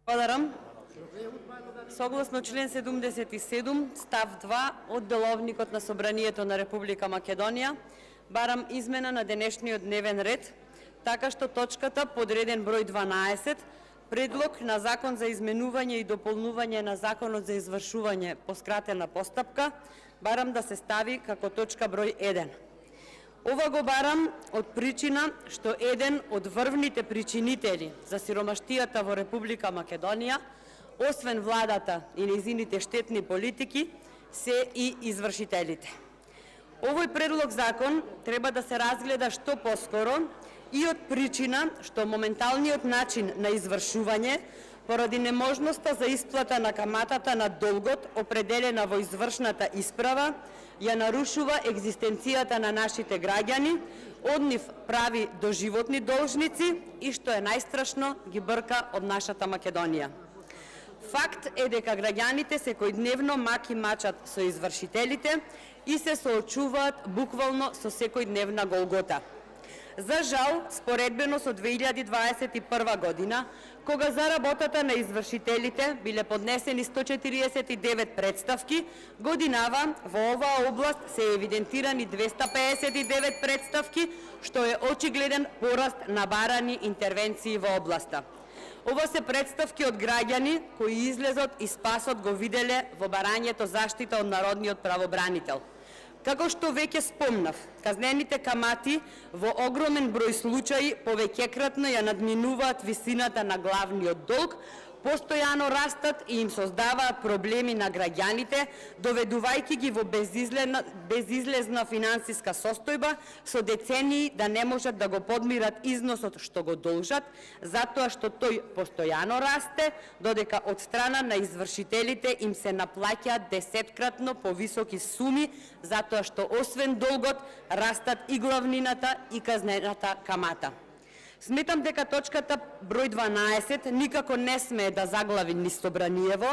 Благодарам. Согласно член 77, став 2 од Деловникот на Собранието на Република Македонија, барам измена на денешниот дневен ред, така што точката подреден број 12, предлог на Закон за изменување и дополнување на Законот за извршување по скратена постапка, барам да се стави како точка број 1. Ова го барам од причина што еден од врвните причинители за сиромаштијата во Република Македонија, освен владата и нејзините штетни политики, се и извршителите. Овој предлог закон треба да се разгледа што поскоро и од причина што моменталниот начин на извршување, поради неможноста за исплата на каматата на долгот определена во извршната исправа, ја нарушува екзистенцијата на нашите граѓани, од нив прави доживотни должници и што е најстрашно ги брка од нашата Македонија. Факт е дека граѓаните секојдневно маки мачат со извршителите и се соочуваат буквално со секојдневна голгота. За жал, споредбено со 2021 година, кога за работата на извршителите биле поднесени 149 представки, годинава во оваа област се евидентирани 259 представки, што е очигледен пораст на барани интервенции во областа. Ова се представки од граѓани кои излезот и спасот го виделе во барањето заштита од народниот правобранител. Како што веќе спомнав, казнените камати во огромен број случаи повеќекратно ја надминуваат висината на главниот долг, постојано растат и им создаваат проблеми на граѓаните, доведувајќи ги во безизлезна финансиска состојба, со децении да не можат да го подмират износот што го должат, затоа што тој постојано расте, додека од страна на извршителите им се наплаќаат десеткратно повисоки суми, затоа што освен долгот растат и главнината и казнената камата. Сметам дека точката број 12 никако не смее да заглави низ Собраниево,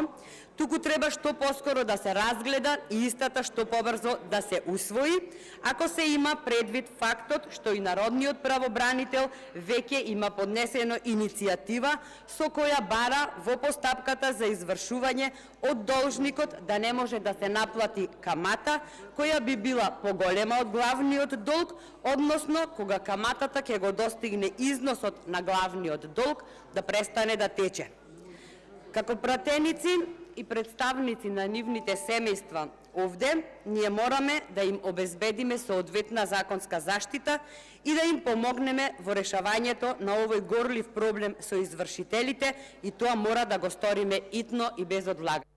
туку треба што поскоро да се разгледа и истата што побрзо да се усвои, ако се има предвид фактот што и народниот правобранител веќе има поднесено иницијатива со која бара во постапката за извршување од должникот да не може да се наплати камата, која би била поголема од главниот долг, односно кога каматата ќе го достигне износот на главниот долг да престане да тече. Како пратеници и представници на нивните семејства овде, ние мораме да им обезбедиме соодветна законска заштита и да им помогнеме во решавањето на овој горлив проблем со извршителите, и тоа мора да го сториме итно и без одлагање.